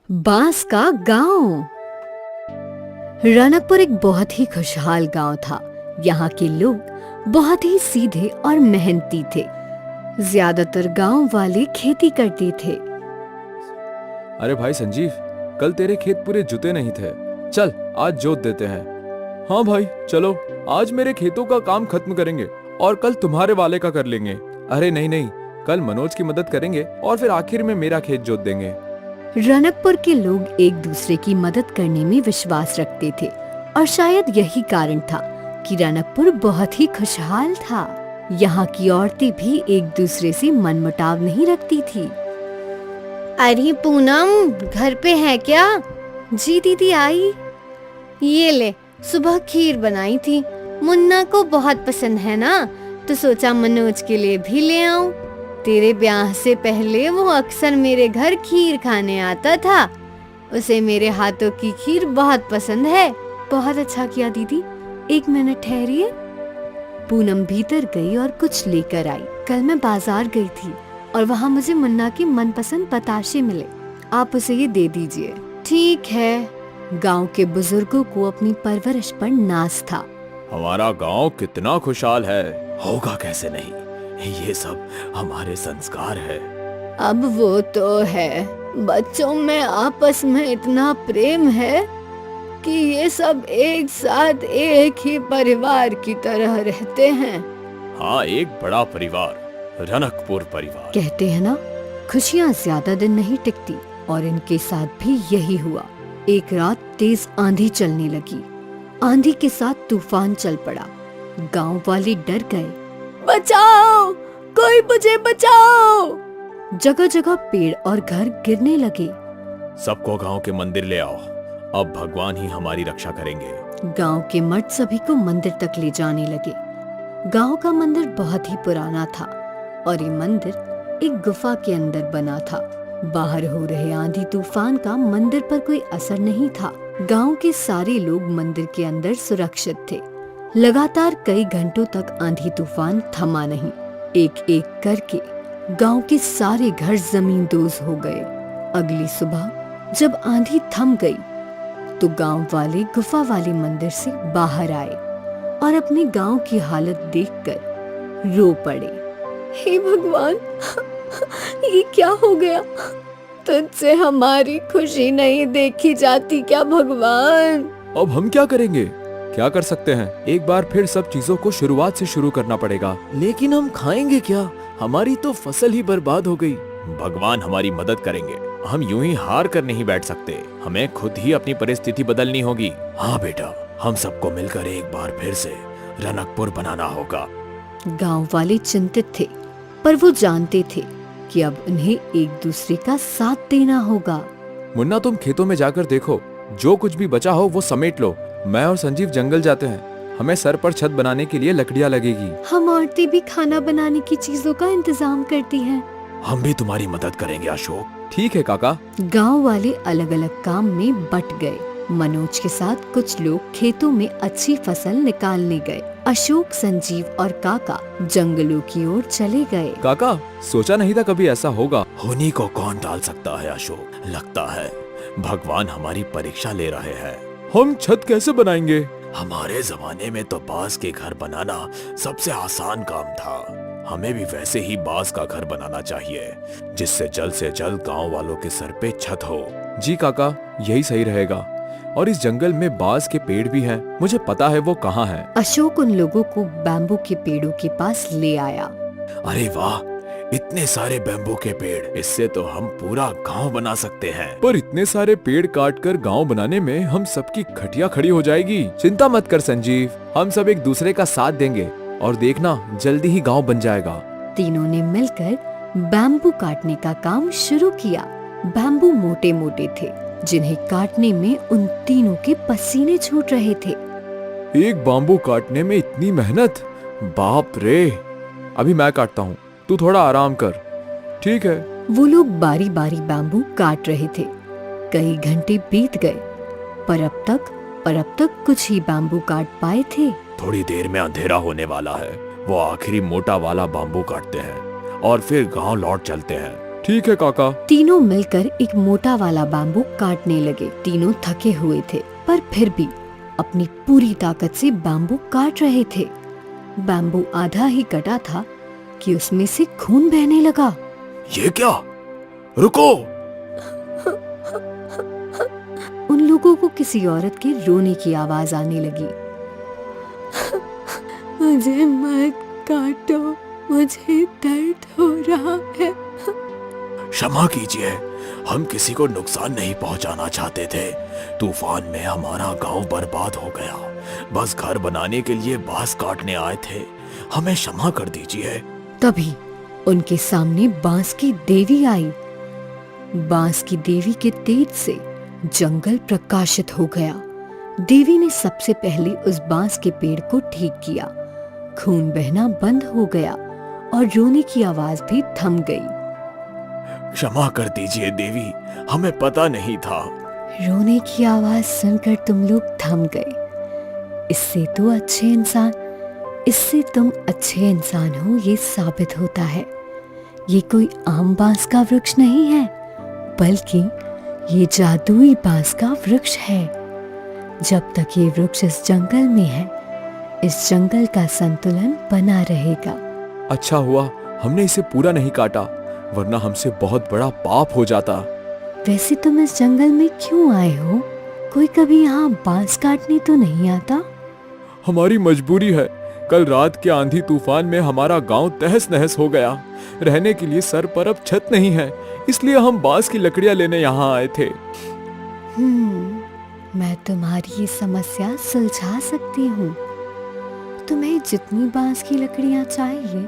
बांस का गांव। रनकपुर एक बहुत ही खुशहाल गांव था। यहाँ के लोग बहुत ही सीधे और मेहनती थे। ज्यादातर गांव वाले खेती करते थे। अरे भाई संजीव, कल तेरे खेत पूरे जुते नहीं थे। चल आज जोत देते हैं। हाँ भाई चलो, आज मेरे खेतों का काम खत्म करेंगे और कल तुम्हारे वाले का कर लेंगे। अरे नहीं नहीं, कल मनोज की मदद करेंगे और फिर आखिर में मेरा खेत जोत देंगे। रनकपुर के लोग एक दूसरे की मदद करने में विश्वास रखते थे और शायद यही कारण था कि रनकपुर बहुत ही खुशहाल था। यहाँ की औरतें भी एक दूसरे से मनमुटाव नहीं रखती थी। अरे पूनम, घर पे है क्या? जी दीदी आई। ये ले, सुबह खीर बनाई थी। मुन्ना को बहुत पसंद है ना, तो सोचा मनोज के लिए भी ले आऊं। तेरे ब्याह से पहले वो अक्सर मेरे घर खीर खाने आता था। उसे मेरे हाथों की खीर बहुत पसंद है। बहुत अच्छा किया दीदी, एक मिनट ठहरिए। पूनम भीतर गई और कुछ लेकर आई। कल मैं बाजार गई थी और वहाँ मुझे मुन्ना के मनपसंद बताशे मिले। आप उसे ये दे दीजिए। ठीक है। गांव के बुजुर्गों को अपनी परवरिश पर नाज था। हमारा गांव कितना खुशहाल है, होगा कैसे नहीं। ये सब हमारे संस्कार है। अब वो तो है, बच्चों में आपस में इतना प्रेम है कि ये सब एक साथ एक ही परिवार की तरह रहते हैं। हाँ, एक बड़ा परिवार, रनकपुर परिवार। कहते हैं ना, खुशियाँ ज्यादा दिन नहीं टिकती, और इनके साथ भी यही हुआ। एक रात तेज आंधी चलने लगी। आंधी के साथ तूफान चल पड़ा। गांव वाले डर गए। बचाओ, कोई मुझे बचाओ। जगह जगह पेड़ और घर गिरने लगे। सबको गांव के मंदिर ले आओ, अब भगवान ही हमारी रक्षा करेंगे। गांव के मर्द सभी को मंदिर तक ले जाने लगे। गांव का मंदिर बहुत ही पुराना था और ये मंदिर एक गुफा के अंदर बना था। बाहर हो रहे आंधी तूफान का मंदिर पर कोई असर नहीं था। गांव के सारे लोग मंदिर के अंदर सुरक्षित थे। लगातार कई घंटों तक आंधी तूफान थमा नहीं। एक एक करके गांव के सारे घर जमींदोज हो गए। अगली सुबह जब आंधी थम गई तो गांव वाले गुफा वाले मंदिर से बाहर आए और अपने गांव की हालत देखकर रो पड़े। हे भगवान, ये क्या हो गया? तुझसे हमारी खुशी नहीं देखी जाती क्या भगवान? अब हम क्या करेंगे? क्या कर सकते हैं? एक बार फिर सब चीजों को शुरुआत से शुरू करना पड़ेगा। लेकिन हम खाएंगे क्या? हमारी तो फसल ही बर्बाद हो गई। भगवान हमारी मदद करेंगे। हम यूं ही हार कर नहीं बैठ सकते। हमें खुद ही अपनी परिस्थिति बदलनी होगी। हाँ बेटा, हम सबको मिलकर एक बार फिर से रनकपुर बनाना होगा। गांव वाले चिंतित थे, पर वो जानते थे कि अब उन्हें एक दूसरे का साथ देना होगा। मुन्ना, तुम खेतों में जाकर देखो, जो कुछ भी बचा हो वो समेट लो। मैं और संजीव जंगल जाते हैं। हमें सर पर छत बनाने के लिए लकड़ियाँ लगेगी। हम औरतें भी खाना बनाने की चीजों का इंतजाम करती हैं। हम भी तुम्हारी मदद करेंगे अशोक। ठीक है काका। गांव वाले अलग अलग काम में बट गए। मनोज के साथ कुछ लोग खेतों में अच्छी फसल निकालने गए। अशोक, संजीव और काका जंगलों की ओर चले गए। काका, सोचा नहीं था कभी ऐसा होगा। होनी को कौन टाल सकता है अशोक। लगता है भगवान हमारी परीक्षा ले रहे हैं। हम छत कैसे बनाएंगे? हमारे जमाने में तो बांस के घर बनाना सबसे आसान काम था। हमें भी वैसे ही बांस का घर बनाना चाहिए, जिससे जल्द से जल्द गांव वालों के सर पे छत हो। जी काका, यही सही रहेगा। और इस जंगल में बांस के पेड़ भी हैं। मुझे पता है वो कहाँ हैं। अशोक उन लोगों को बैम्बू के पेड़ों के पास ले आया। अरे वाह, इतने सारे बैम्बू के पेड़, इससे तो हम पूरा गांव बना सकते हैं। पर इतने सारे पेड़ काट कर गाँव बनाने में हम सबकी खटिया खड़ी हो जाएगी। चिंता मत कर संजीव, हम सब एक दूसरे का साथ देंगे और देखना जल्दी ही गांव बन जाएगा। तीनों ने मिलकर बैम्बू काटने का काम शुरू किया। बैम्बू मोटे मोटे थे, जिन्हें काटने में उन तीनों के पसीने छूट रहे थे। एक बैम्बू काटने में इतनी मेहनत, बाप रे। अभी मैं काटता हूँ, तू थोड़ा आराम कर। ठीक है। वो लोग बारी बारी बैम्बू काट रहे थे। कई घंटे बीत गए, पर अब तक कुछ ही बैम्बू काट पाए थे। थोड़ी देर में अंधेरा होने वाला है। वो आखिरी मोटा वाला बैम्बू काटते हैं और फिर गांव लौट चलते हैं। ठीक है काका। तीनों मिलकर एक मोटा वाला बैम्बू काटने लगे। तीनों थके हुए थे पर फिर भी अपनी पूरी ताकत से बैम्बू काट रहे थे। बैम्बू आधा ही कटा था कि उसमें से खून बहने लगा। ये क्या? रुको! उन लोगों को किसी औरत के रोने की आवाज आने लगी। मुझे मत काटो, मुझे दर्द हो रहा है। क्षमा कीजिए, हम किसी को नुकसान नहीं पहुंचाना चाहते थे। तूफान में हमारा गांव बर्बाद हो गया। बस घर बनाने के लिए बांस काटने आए थे। हमें क्षमा कर दीजिए। तभी उनके सामने बांस की देवी आई। बांस की देवी के तेज से जंगल प्रकाशित हो गया। देवी ने सबसे पहले उस बांस के पेड़ को ठीक किया। खून बहना बंद हो गया और रोने की आवाज भी थम गई। क्षमा कर दीजिए देवी, हमें पता नहीं था। रोने की आवाज सुनकर तुम लोग थम गए। इससे तुम अच्छे इंसान हो ये साबित होता है। ये कोई आम बांस का वृक्ष नहीं है, बल्कि ये जादुई बांस का वृक्ष है। जब तक ये वृक्ष इस जंगल में है, इस जंगल का संतुलन बना रहेगा। अच्छा हुआ हमने इसे पूरा नहीं काटा, वरना हमसे बहुत बड़ा पाप हो जाता। वैसे तुम इस जंगल में क्यों आए हो? कोई कभी यहाँ बांस काटने तो नहीं आता? हमारी मजबूरी है। कल रात के आंधी तूफान में हमारा गांव तहस नहस हो गया। रहने के लिए सर पर अब छत नहीं है, इसलिए हम बांस की लकड़ियां लेने यहाँ आए थे। मैं तुम्हारी ये समस्या सुलझा सकती हूँ। तुम्हें जितनी बांस की लकड़ियाँ चाहिए,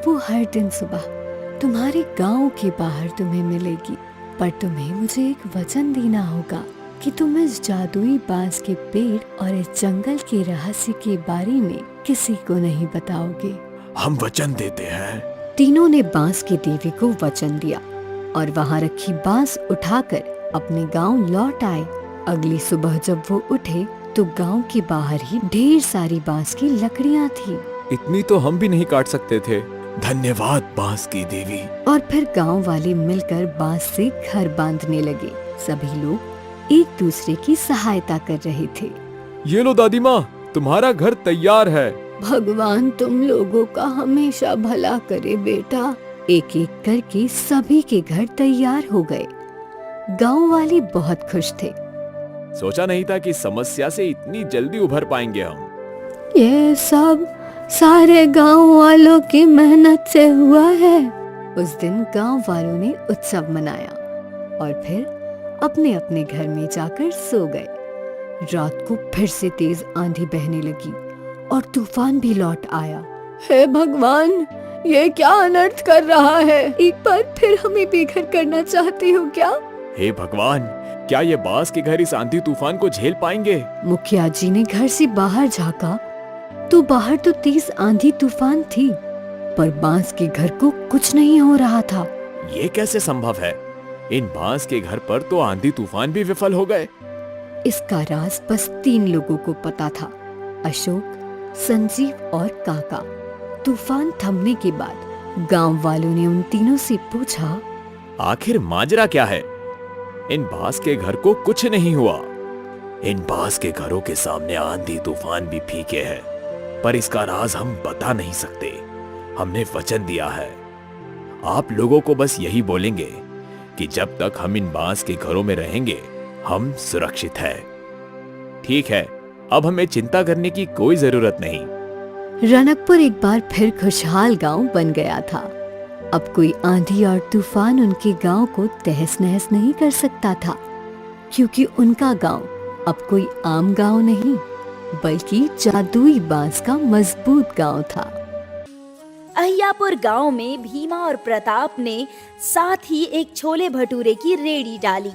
वो हर दिन सुबह तुम्हारे गांव के बाहर तुम्हें मिलेगी। पर तुम्हें मुझे एक वचन देना होगा कि तुम इस जादुई बांस के पेड़ और इस जंगल के रहस्य के बारे में किसी को नहीं बताओगे। हम वचन देते हैं। तीनों ने बांस की देवी को वचन दिया और वहाँ रखी बांस उठाकर अपने गांव लौट आए। अगली सुबह जब वो उठे तो गांव के बाहर ही ढेर सारी बांस की लकड़ियाँ थी। इतनी तो हम भी नहीं काट सकते थे। धन्यवाद बांस की देवी। और फिर गांव वाले मिलकर बांस से घर बांधने लगे। सभी लोग एक दूसरे की सहायता कर रहे थे। ये लो दादी माँ, तुम्हारा घर तैयार है। भगवान तुम लोगों का हमेशा भला करे बेटा। एक एक करके सभी के घर तैयार हो गए। गांव वाले बहुत खुश थे। सोचा नहीं था कि समस्या से इतनी जल्दी उभर पाएंगे हम। ये सब सारे गांव वालों की मेहनत से हुआ है। उस दिन गांव वालों ने उत्सव मनाया और फिर अपने अपने घर में जाकर सो गए। रात को फिर से तेज आंधी बहने लगी और तूफान भी लौट आया। हे भगवान, ये क्या अनर्थ कर रहा है? एक बार फिर हमें बेघर करना चाहते हो क्या? हे भगवान, क्या ये बांस के घर इस आंधी तूफान को झेल पाएंगे? मुखिया जी ने घर से बाहर झांका तो बाहर तो तेज आंधी तूफान थी, पर बांस के घर को कुछ नहीं हो रहा था। ये कैसे संभव है? इन बांस के घर पर तो आंधी तूफान भी विफल हो गए। इसका राज बस 3 लोगों को पता था, अशोक, संजीव और काका। तूफान थमने के बाद गांव वालों ने उन तीनों से पूछा, आखिर माजरा क्या है? इन बांस के घर को कुछ नहीं हुआ। इन बांस के घरों के सामने आंधी तूफान भी फीके हैं, पर इसका राज हम बता नहीं सकते। हमने वचन दिया है। आप लोगों को बस यही बोलेंगे कि जब तक हम इन बांस के घरों में रहेंगे, हम सुरक्षित हैं। ठीक है, अब हमें चिंता करने की कोई जरूरत नहीं। रनकपुर एक बार फिर खुशहाल गांव बन गया था। अब कोई आंधी और तूफान उनके गांव को तहस नहस नहीं कर सकता था, क्योंकि उनका गांव अब कोई आम गांव नहीं, बल्कि जादुई बांस का मजबूत गांव था। अहियापुर गांव में भीमा और प्रताप ने साथ ही एक छोले भटूरे की रेड़ी डाली।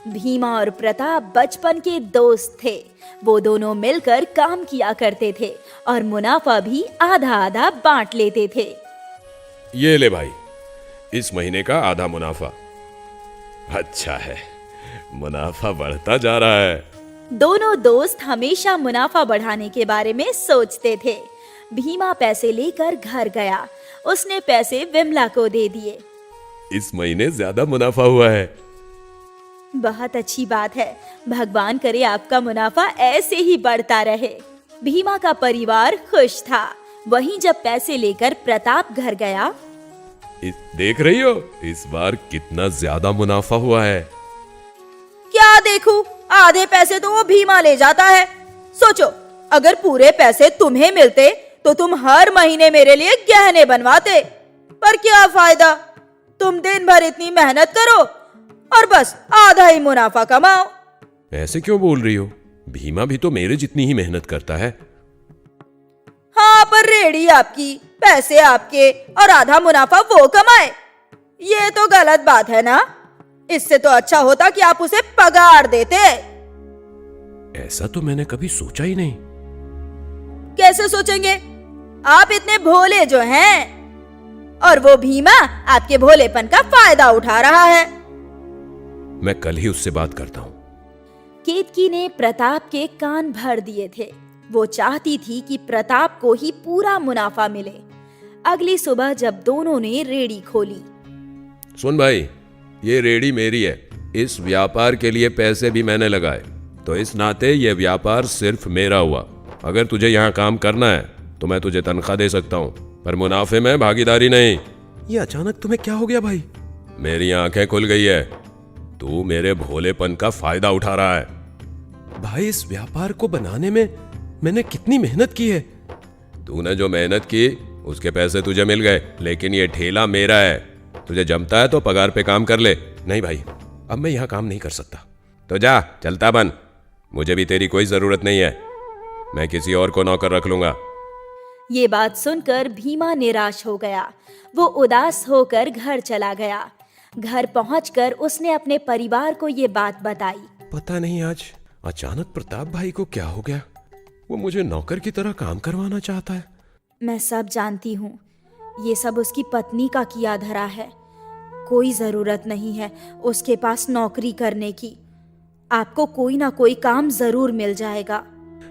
भीमा और प्रताप बचपन के दोस्त थे। वो दोनों मिलकर काम किया करते थे और मुनाफा भी आधा आधा बांट लेते थे। ये ले भाई, इस महीने का आधा मुनाफा। अच्छा है, मुनाफा बढ़ता जा रहा है। दोनों दोस्त हमेशा मुनाफा बढ़ाने के बारे में सोचते थे। भीमा पैसे लेकर घर गया। उसने पैसे विमला को दे दिए। इस महीने ज्यादा मुनाफा हुआ है। बहुत अच्छी बात है। भगवान करे आपका मुनाफा ऐसे ही बढ़ता रहे। भीमा का परिवार खुश था। वहीं जब पैसे लेकर प्रताप घर गया, देख रही हो इस बार कितना ज्यादा मुनाफा हुआ है। क्या देखूं, आधे पैसे तो वो भीमा ले जाता है। सोचो, अगर पूरे पैसे तुम्हें मिलते तो तुम हर महीने मेरे लिए गहने बनवाते। पर क्या फायदा, तुम दिन भर इतनी मेहनत करो और बस आधा ही मुनाफा कमाओ। ऐसे क्यों बोल रही हो? भीमा भी तो मेरे जितनी ही मेहनत करता है। हाँ, पर रेडी आपकी, पैसे आपके और आधा मुनाफा वो कमाए। ये तो गलत बात है ना। इससे तो अच्छा होता कि आप उसे पगार देते। ऐसा तो मैंने कभी सोचा ही नहीं। कैसे सोचेंगे? आप इतने भोले जो हैं, और वो भीमा आपके भोलेपन का फायदा उठा रहा है। मैं कल ही उससे बात करता हूँ। केतकी ने प्रताप के कान भर दिए थे। वो चाहती थी कि प्रताप को ही पूरा मुनाफा मिले। अगली सुबह जब दोनों ने रेड़ी खोली, सुन भाई, ये रेड़ी मेरी है। इस व्यापार के लिए पैसे भी मैंने लगाए, तो इस नाते ये व्यापार सिर्फ मेरा हुआ। अगर तुझे यहाँ काम करना है तो मैं तुझे तनख्वाह दे सकता हूँ, पर मुनाफे में भागीदारी नहीं। ये अचानक तुम्हें क्या हो गया भाई? मेरी आंखें खुल गई है। तू मेरे भोलेपन का फायदा उठा रहा है। भाई, इस व्यापार को बनाने में मैंने कितनी मेहनत की है। तूने जो मेहनत की उसके पैसे तुझे मिल गए, लेकिन ये ठेला मेरा है। तुझे जमता है तो पगार पे काम कर ले। नहीं भाई, अब मैं यहाँ काम नहीं कर सकता। तो जा, चलता बन। मुझे भी तेरी कोई जरूरत नहीं है। मैं किसी और को नौकर रख लूंगा। ये बात सुनकर भीमा निराश हो गया। वो उदास होकर घर चला गया। घर पहुंचकर उसने अपने परिवार को ये बात बताई। पता नहीं आज अचानक प्रताप भाई को क्या हो गया। वो मुझे नौकर की तरह काम करवाना चाहता है। मैं सब जानती हूँ। ये सब उसकी पत्नी का किया धरा है। कोई जरूरत नहीं है उसके पास नौकरी करने की। आपको कोई ना कोई काम जरूर मिल जाएगा।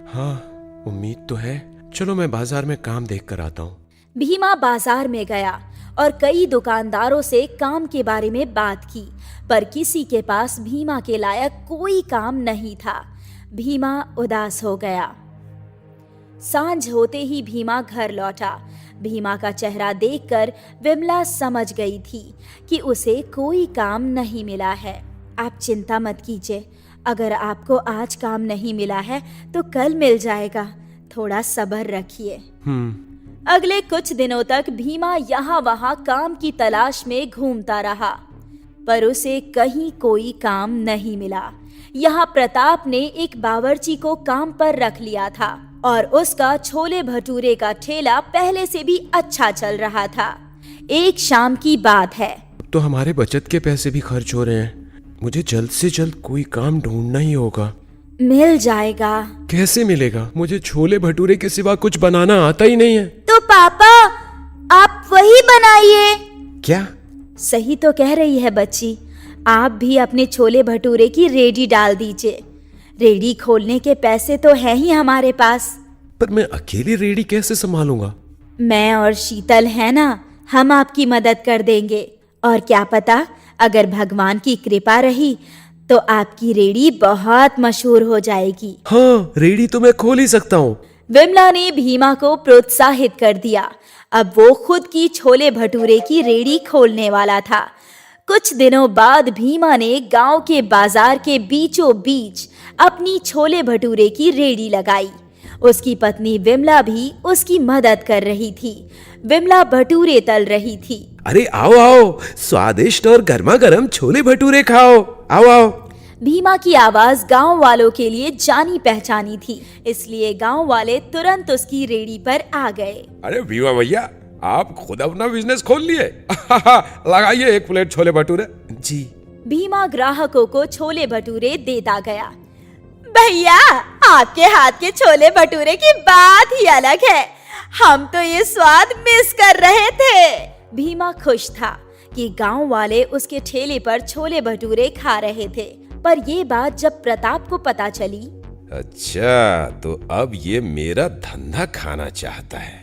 हाँ, उम्मीद तो है। चलो मैं बाजार में काम देख कर आता हूँ। भीमा बाजार में गया और कई दुकानदारों से काम के बारे में बात की, पर किसी के पास भीमा के लायक कोई काम नहीं था। भीमा उदास हो गया। सांझ होते ही भीमा घर लौटा। भीमा का चेहरा देखकर विमला समझ गई थी कि उसे कोई काम नहीं मिला है। आप चिंता मत कीजिए, अगर आपको आज काम नहीं मिला है तो कल मिल जाएगा। थोड़ा सब्र रखिए। अगले कुछ दिनों तक भीमा यहाँ वहाँ काम की तलाश में घूमता रहा, पर उसे कहीं कोई काम नहीं मिला। यहाँ प्रताप ने एक बावर्ची को काम पर रख लिया था और उसका छोले भटूरे का ठेला पहले से भी अच्छा चल रहा था। एक शाम की बात है। तो हमारे बचत के पैसे भी खर्च हो रहे हैं। मुझे जल्द से जल्द कोई काम ढूंढना ही होगा। मिल जाएगा। कैसे मिलेगा? मुझे छोले भटूरे के सिवा कुछ बनाना आता ही नहीं है। तो पापा, आप वही बनाइए। क्या? सही तो कह रही है बच्ची। आप भी अपने छोले भटूरे की रेडी डाल दीजिए। रेडी खोलने के पैसे तो है ही हमारे पास। पर मैं अकेली रेडी कैसे संभालूंगा? मैं और शीतल है ना, हम आपकी मदद कर देंगे। और क्या पता, अगर भगवान की कृपा रही तो आपकी रेडी बहुत मशहूर हो जाएगी। हाँ, रेडी तो मैं खोल ही सकता हूँ। विमला ने भीमा को प्रोत्साहित कर दिया। अब वो खुद की छोले भटूरे की रेडी खोलने वाला था। कुछ दिनों बाद भीमा ने गांव के बाजार के बीचों बीच अपनी छोले भटूरे की रेडी लगाई। उसकी पत्नी विमला भी उसकी मदद कर रही थी। विमला भटूरे तल रही थी। अरे आओ आओ, स्वादिष्ट और गर्मा गर्म छोले भटूरे खाओ। आओ आओ। भीमा की आवाज गांव वालों के लिए जानी पहचानी थी, इसलिए गांव वाले तुरंत उसकी रेडी पर आ गए। अरे भीमा भैया, आप खुद अपना बिजनेस खोल लिए। लगाइए एक प्लेट छोले भटूरे। जी। भीमा ग्राहकों को छोले भटूरे देता गया। भैया, आपके हाथ के छोले भटूरे की बात ही अलग है। हम तो ये स्वाद मिस कर रहे थे। भीमा खुश था कि गांव वाले उसके ठेले पर छोले भटूरे खा रहे थे, पर ये बात जब प्रताप को पता चली। अच्छा, तो अब ये मेरा धंधा खाना चाहता है।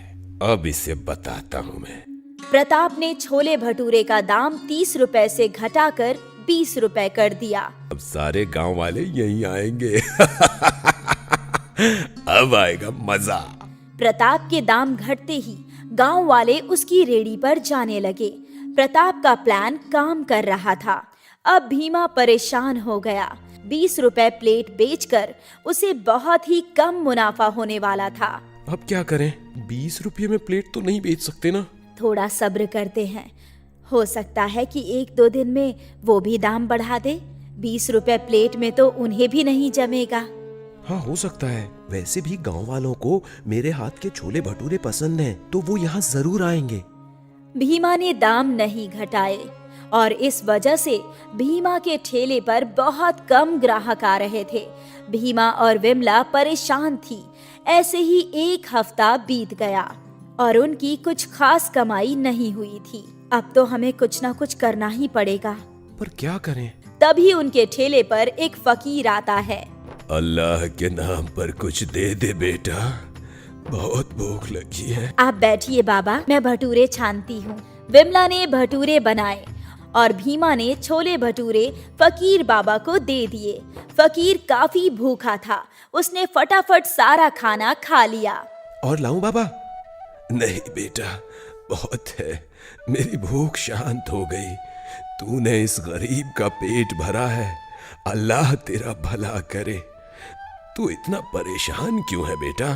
अब इसे बताता हूँ मैं। प्रताप ने छोले भटूरे का दाम 30 रुपए से घटाकर 20 रुपए कर दिया। अब सारे गांव वाले यहीं आएंगे। अब आएगा मजा। प्रताप के दाम घटते ही गांव वाले उसकी रेडी पर जाने लगे। प्रताप का प्लान काम कर रहा था। अब भीमा परेशान हो गया। 20 रुपए प्लेट बेचकर उसे बहुत ही कम मुनाफा होने वाला था। अब क्या करें? 20 रुपये में प्लेट तो नहीं बेच सकते ना। थोड़ा सब्र करते हैं, हो सकता है कि 1-2 दिन में वो भी दाम बढ़ा दे। 20 रुपए प्लेट में तो उन्हें भी नहीं जमेगा। हाँ, हो सकता है। वैसे भी गांव वालों को मेरे हाथ के छोले भटूरे पसंद हैं, तो वो यहाँ जरूर आएंगे। भीमा ने दाम नहीं घटाए और इस वजह से भीमा के ठेले पर बहुत कम ग्राहक आ रहे थे। भीमा और विमला परेशान थी। ऐसे ही 1 हफ्ता बीत गया और उनकी कुछ खास कमाई नहीं हुई थी। अब तो हमें कुछ ना कुछ करना ही पड़ेगा। पर क्या करें? तभी उनके ठेले पर एक फकीर आता है। अल्लाह के नाम पर कुछ दे दे बेटा, बहुत भूख लगी है। आप बैठिए बाबा, मैं भटूरे छानती हूँ। विमला ने भटूरे बनाए और भीमा ने छोले भटूरे फकीर बाबा को दे दिए। फकीर काफी भूखा था। उसने फटाफट सारा खाना खा लिया। और लाऊं बाबा? नहीं बेटा, बहुत है। मेरी भूख शांत हो गई। तूने इस गरीब का पेट भरा है। अल्लाह तेरा भला करे। तू इतना परेशान क्यों है बेटा?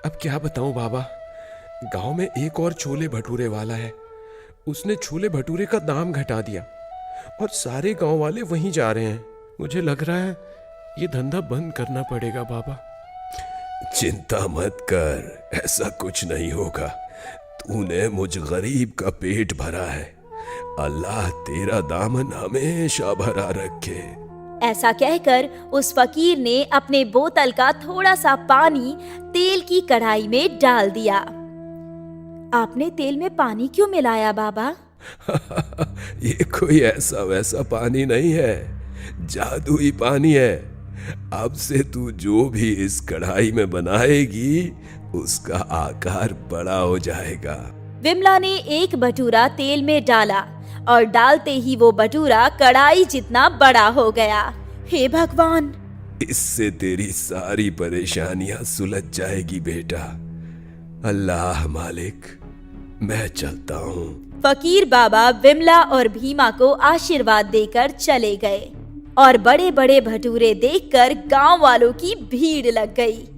अब क्या बताऊं बाबा, गांव में एक और छोले भटूरे वाला है। उसने छोले भटूरे का दाम घटा दिया और सारे गांव वाले वहीं जा रहे हैं। मुझे लग रहा है ये धंधा बंद करना पड़ेगा बाबा। चिंता मत कर, ऐसा कुछ नहीं होगा। तूने मुझ गरीब का पेट भरा है। अल्लाह तेरा दामन हमेशा भरा रखे। ऐसा कहकर उस फकीर ने अपने बोतल का थोड़ा सा पानी तेल की कढ़ाई में डाल दिया। आपने तेल में पानी क्यों मिलाया बाबा? ये कोई ऐसा वैसा पानी नहीं है, जादुई पानी है। अब से तू जो भी इस कढ़ाई में बनाएगी उसका आकार बड़ा हो जाएगा। विमला ने एक भटूरा तेल में डाला और डालते ही वो भटूरा कढ़ाई जितना बड़ा हो गया। हे भगवान! इससे तेरी सारी परेशानियां सुलझ जाएगी बेटा। अल्लाह मालिक, मैं चलता हूँ। फकीर बाबा विमला और भीमा को आशीर्वाद देकर चले गए और बड़े बड़े भटूरे देखकर गांव वालों की भीड़ लग गई।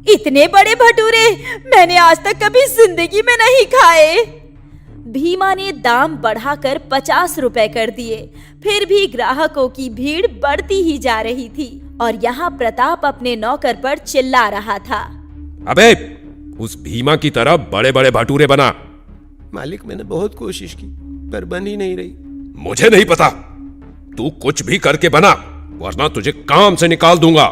इतने बड़े भटूरे मैंने आज तक कभी जिंदगी में नहीं खाए। भीमा ने दाम बढ़ाकर 50 रुपए कर दिए। फिर भी ग्राहकों की भीड़ बढ़ती ही जा रही थी और यहाँ प्रताप अपने नौकर पर चिल्ला रहा था। अबे, उस भीमा की तरह बड़े बड़े भटूरे बना। मालिक, मैंने बहुत कोशिश की पर बन ही नहीं रही। मुझे नहीं पता, तू कुछ भी करके बना वरना तुझे काम से निकाल दूंगा।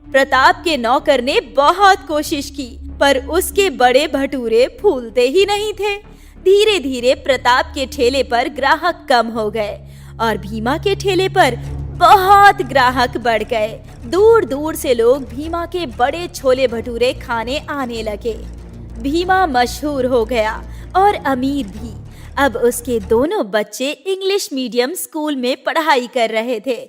प्रताप के नौकर ने बहुत कोशिश की पर उसके बड़े भटूरे फूलते ही नहीं थे। धीरे धीरे प्रताप के ठेले पर ग्राहक कम हो गए और भीमा के ठेले पर बहुत ग्राहक बढ़ गए। दूर दूर से लोग भीमा के बड़े छोले भटूरे खाने आने लगे। भीमा मशहूर हो गया और अमीर भी। अब उसके दोनों बच्चे इंग्लिश मीडियम स्कूल में पढ़ाई कर रहे थे।